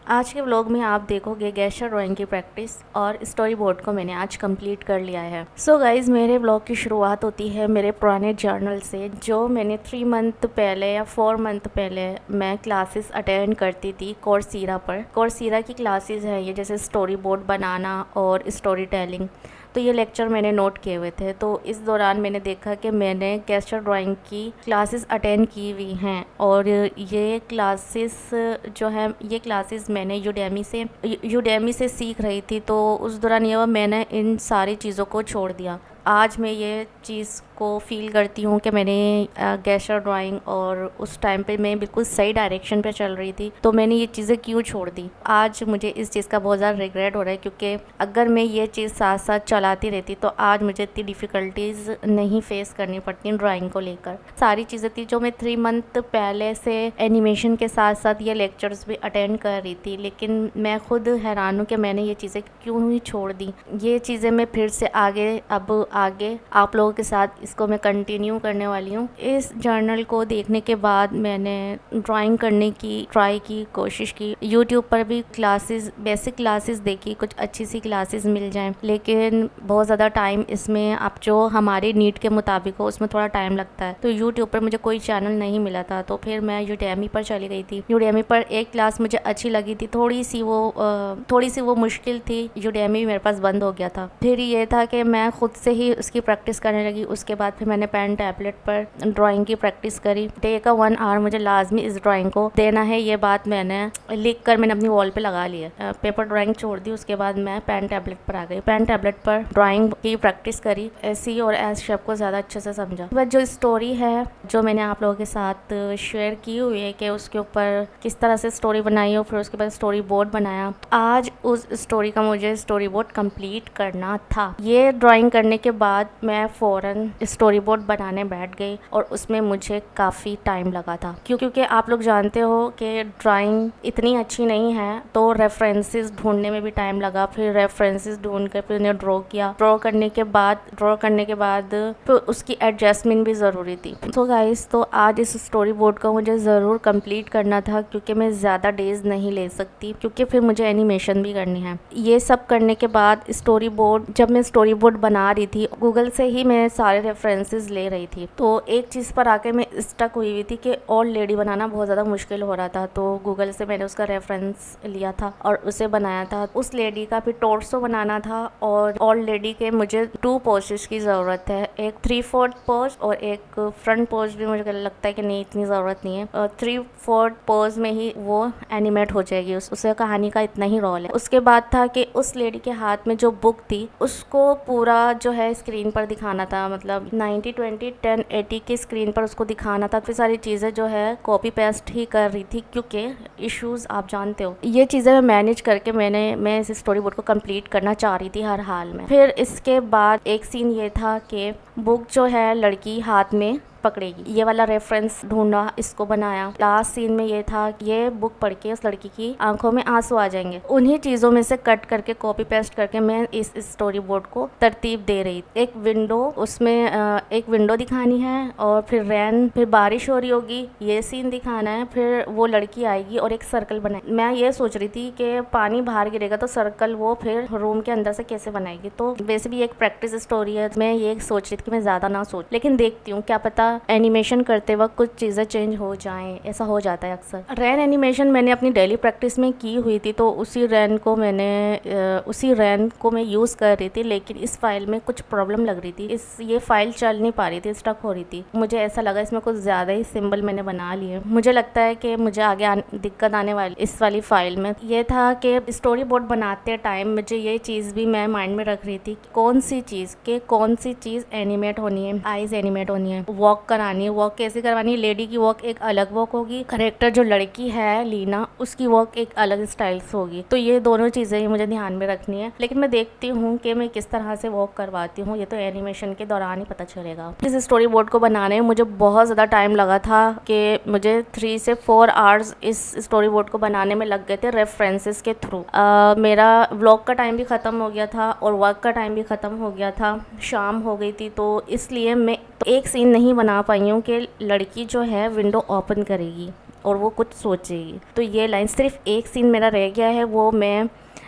आज के व्लॉग में आप देखोगे गेस्चर ड्राइंग की प्रैक्टिस और स्टोरी बोर्ड को मैंने आज कंप्लीट कर लिया है। सो गाइज, मेरे व्लॉग की शुरुआत होती है मेरे पुराने जर्नल से, जो मैंने 3 मंथ पहले या 4 मंथ पहले मैं क्लासेस अटेंड करती थी कोर्सेरा पर। कोर्सेरा की क्लासेस है ये, जैसे स्टोरी बोर्ड बनाना और स्टोरी टेलिंग। तो ये लेक्चर मैंने नोट किए हुए थे। तो इस दौरान मैंने देखा कि मैंने गेस्चर ड्राइंग की क्लासेस अटेंड की हुई हैं, और ये क्लासेस जो है ये क्लासेस मैंने यूडेमी से सीख रही थी। तो उस दौरान ये हुआ, मैंने इन सारी चीज़ों को छोड़ दिया। आज मैं ये चीज़ को फील करती हूँ कि मैंने गेस्चर ड्राइंग, और उस टाइम पे मैं बिल्कुल सही डायरेक्शन पे चल रही थी, तो मैंने ये चीज़ें क्यों छोड़ दी। आज मुझे इस चीज़ का बहुत ज़्यादा रिग्रेट हो रहा है, क्योंकि अगर मैं ये चीज़ साथ साथ चलाती रहती तो आज मुझे इतनी डिफ़िकल्टीज़ नहीं फेस करनी पड़ती ड्राइंग को लेकर। सारी चीज़ें थी जो मैं 3 मंथ पहले से एनिमेशन के साथ साथ ये लेक्चर्स भी अटेंड कर रही थी, लेकिन मैं खुद हैरान हूँ कि मैंने ये चीज़ें क्यों ही छोड़ दी। ये चीज़ें मैं फिर से आगे आप लोगों के साथ इसको मैं कंटिन्यू करने वाली हूँ। इस जर्नल को देखने के बाद मैंने ड्राइंग करने की ट्राई की, कोशिश की। यूट्यूब पर भी क्लासेस, बेसिक क्लासेस देखी, कुछ अच्छी सी क्लासेस मिल जाएं, लेकिन बहुत ज़्यादा टाइम इसमें आप जो हमारे नीड के मुताबिक हो उसमें थोड़ा टाइम लगता है। तो यूट्यूब पर मुझे कोई चैनल नहीं मिला था, तो फिर मैं यूडेमी पर चली गई थी। यूडेमी पर एक क्लास मुझे अच्छी लगी थी, थोड़ी सी वो मुश्किल थी। यूडेमी मेरे पास बंद हो गया था। फिर ये था कि मैं खुद से ही उसकी प्रैक्टिस करने लगी। उसके बाद फिर मैंने पेन टैबलेट पर ड्राइंग की प्रैक्टिस करी। डे का 1 आवर मुझे लाजमी इस ड्राइंग को देना है, ये बात मैंने लिख कर मैंने अपनी वॉल पे लगा ली है। पेपर ड्राइंग छोड़ दी, उसके बाद मैं पेन टैबलेट पर आ गई। पेन टैबलेट पर ड्राइंग की प्रैक्टिस करी, ऐसी और एस शेप को ज़्यादा अच्छे से समझा। बट जो स्टोरी है जो मैंने आप लोगों के साथ शेयर की हुई है कि उसके ऊपर किस तरह से स्टोरी बनाई हो, फिर उसके बाद स्टोरी बोर्ड बनाया। आज उस स्टोरी का मुझे स्टोरी बोर्ड कंप्लीट करना था। ये ड्राइंग करने के बाद मैं फ़ौरन स्टोरी बोर्ड बनाने बैठ गई, और उसमें मुझे काफ़ी टाइम लगा था, क्योंकि आप लोग जानते हो कि ड्राइंग इतनी अच्छी नहीं है, तो रेफरेंसेस ढूंढने में भी टाइम लगा। फिर रेफरेंसेस ढूंढ कर फिर उन्हें ड्रॉ किया। ड्रॉ करने के बाद फिर उसकी एडजस्टमेंट भी ज़रूरी थी। तो गाइस, तो आज इस स्टोरी बोर्ड को मुझे ज़रूर कंप्लीट करना था, क्योंकि मैं ज़्यादा डेज नहीं ले सकती, क्योंकि फिर मुझे एनिमेशन भी करनी है। ये सब करने के बाद जब मैं स्टोरी बोर्ड बना रही थी, गूगल से ही मैं सारे रेफरेंसेस ले रही थी। तो एक चीज़ पर आके मैं स्टक हुई हुई थी कि ओल्ड लेडी बनाना बहुत ज़्यादा मुश्किल हो रहा था। तो गूगल से मैंने उसका रेफरेंस लिया था और उसे बनाया था। उस लेडी का फिर टोर्सो बनाना था, और ओल्ड लेडी के मुझे 2 पोजेस की ज़रूरत है, एक 3/4 पोज और एक फ्रंट पोज भी मुझे लगता है कि नहीं, इतनी ज़रूरत नहीं है। 3/4 पोज में ही वो एनिमेट हो जाएगी, उसे कहानी का इतना ही रोल है। उसके बाद था कि उस लेडी के हाथ में जो बुक थी उसको पूरा जो है स्क्रीन पर दिखाना था, मतलब 90/20 10/80 की स्क्रीन पर उसको दिखाना था। फिर सारी चीज़ें जो है कॉपी पेस्ट ही कर रही थी, क्योंकि इश्यूज आप जानते हो। ये चीज़ें मैं मैनेज करके मैं इस स्टोरी बोर्ड को कंप्लीट करना चाह रही थी हर हाल में। फिर इसके बाद एक सीन ये था कि बुक जो है लड़की हाथ में पकड़ेगी, ये वाला रेफरेंस ढूंढा, इसको बनाया। लास्ट सीन में ये था कि ये बुक पढ़ के उस लड़की की आंखों में आंसू आ जाएंगे। उन्हीं चीज़ों में से कट करके कॉपी पेस्ट करके मैं इस स्टोरी बोर्ड को तरतीब दे रही। एक विंडो दिखानी है, और फिर बारिश हो रही होगी, ये सीन दिखाना है। फिर वो लड़की आएगी और एक सर्कल बनाए। मैं ये सोच रही थी कि पानी बाहर गिरेगा तो सर्कल वो फिर रूम के अंदर से कैसे बनाएगी। तो वैसे भी एक प्रैक्टिस स्टोरी है, मैं ये सोच रही थी कि मैं ज़्यादा ना सोच, लेकिन देखती हूँ क्या पता एनिमेशन करते वक्त कुछ चीज़ें चेंज हो जाएं। ऐसा हो जाता है अक्सर। रैन एनिमेशन मैंने अपनी डेली प्रैक्टिस में की हुई थी, तो उसी रैन को मैं यूज़ कर रही थी, लेकिन इस फाइल में कुछ प्रॉब्लम लग रही थी। ये फाइल चल नहीं पा रही थी, स्टक हो रही थी। मुझे ऐसा लगा इसमें कुछ ज़्यादा ही सिंबल मैंने बना लिए। मुझे लगता है कि मुझे आगे दिक्कत आने वाली इस वाली फाइल में। ये था कि स्टोरी बोर्ड बनाते टाइम मुझे ये चीज़ भी मैं माइंड में रख रही थी, कौन सी चीज़ एनिमेट होनी है। आईज एनिमेट होनी है, वॉक करानी है। वॉक कैसे करवानी है? लेडी की वॉक एक अलग वॉक होगी, करेक्टर जो लड़की है लीना, उसकी वॉक एक अलग स्टाइल से होगी। तो ये दोनों चीज़ें ही मुझे ध्यान में रखनी है, लेकिन मैं देखती हूँ कि मैं किस तरह से वॉक करवाती हूँ। ये तो एनिमेशन के दौरान ही पता चलेगा। इस स्टोरी बोर्ड को बनाने में मुझे बहुत ज़्यादा टाइम लगा था, कि मुझे 3 से 4 आवर्स इस स्टोरी बोर्ड को बनाने में लग गए थे रेफरेंसेस के थ्रू। मेरा व्लॉग का टाइम भी ख़त्म हो गया था और वर्क का टाइम भी ख़त्म हो गया था, शाम हो गई थी। तो इसलिए मैं एक सीन नहीं बना पाई हूँ कि लड़की जो है विंडो ओपन करेगी, और वो कुछ सोचेगी। तो ये लाइन, सिर्फ एक सीन मेरा रह गया है, वो मैं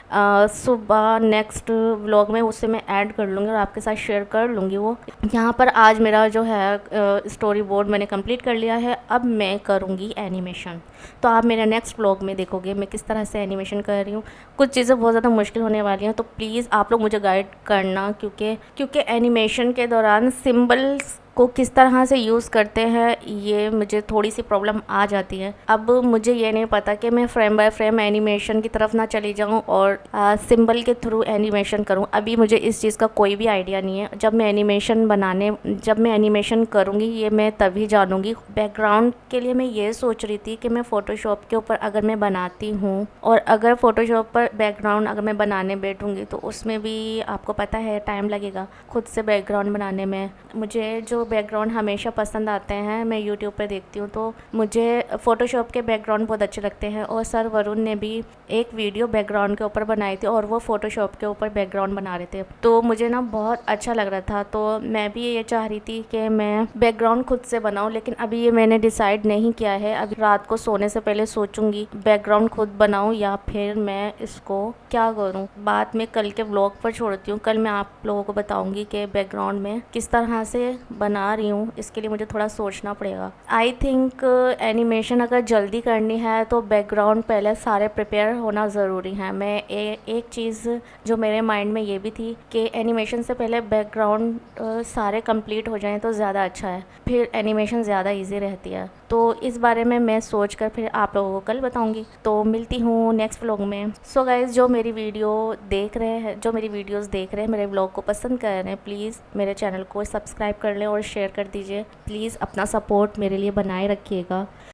सुबह नेक्स्ट व्लॉग में उसे मैं ऐड कर लूँगी और आपके साथ शेयर कर लूँगी। वो यहाँ पर आज मेरा जो है स्टोरी बोर्ड मैंने कंप्लीट कर लिया है। अब मैं करूँगी एनिमेशन। तो आप मेरे नेक्स्ट व्लॉग में देखोगे मैं किस तरह से एनिमेशन कर रही हूँ। कुछ चीज़ें बहुत ज़्यादा मुश्किल होने वाली हैं, तो प्लीज़ आप लोग मुझे गाइड करना, क्योंकि एनिमेशन के दौरान सिम्बल्स को किस तरह से यूज़ करते हैं ये मुझे थोड़ी सी प्रॉब्लम आ जाती है। अब मुझे ये नहीं पता कि मैं फ्रेम बाय फ्रेम एनिमेशन की तरफ ना चली जाऊं और सिंबल के थ्रू एनिमेशन करूं। अभी मुझे इस चीज़ का कोई भी आइडिया नहीं है। जब मैं एनिमेशन करूंगी ये मैं तभी जानूंगी। बैकग्राउंड के लिए मैं ये सोच रही थी कि मैं फ़ोटोशॉप के ऊपर अगर मैं बनाती हूँ और अगर फ़ोटोशॉप पर बैकग्राउंड अगर मैं बनाने बैठूँगी तो उसमें भी आपको पता है टाइम लगेगा खुद से बैकग्राउंड बनाने में। मुझे जो बैकग्राउंड हमेशा पसंद आते हैं, मैं यूट्यूब पे देखती हूँ, तो मुझे फ़ोटोशॉप के बैकग्राउंड बहुत अच्छे लगते हैं। और सर वरुण ने भी एक वीडियो बैकग्राउंड के ऊपर बनाई थी और वो फ़ोटोशॉप के ऊपर बैकग्राउंड बना रहे थे, तो मुझे ना बहुत अच्छा लग रहा था। तो मैं भी ये चाह रही थी कि मैं बैकग्राउंड खुद से बनाऊँ, लेकिन अभी ये मैंने डिसाइड नहीं किया है। अभी रात को सोने से पहले सोचूंगी बैकग्राउंड खुद बनाऊँ या फिर मैं इसको क्या करूँ। बाद में कल के व्लॉग पर छोड़ती हूँ। कल मैं आप लोगों को बताऊँगी कि बैकग्राउंड में किस तरह से बना रही हूँ। इसके लिए मुझे थोड़ा सोचना पड़ेगा। आई थिंक एनिमेशन अगर जल्दी करनी है तो बैकग्राउंड पहले सारे प्रिपेयर होना ज़रूरी है। मैं एक चीज़ जो मेरे माइंड में ये भी थी कि एनिमेशन से पहले बैकग्राउंड सारे कंप्लीट हो जाएं तो ज़्यादा अच्छा है, फिर एनिमेशन ज़्यादा इजी रहती है। तो इस बारे में मैं सोच कर फिर आप लोगों को कल बताऊंगी। तो मिलती हूँ नेक्स्ट व्लॉग में। सो गाइज़, जो मेरी वीडियोज़ देख रहे हैं, मेरे व्लॉग को पसंद कर रहे हैं, प्लीज़ मेरे चैनल को सब्सक्राइब कर लें और शेयर कर दीजिए। प्लीज़ अपना सपोर्ट मेरे लिए बनाए रखिएगा।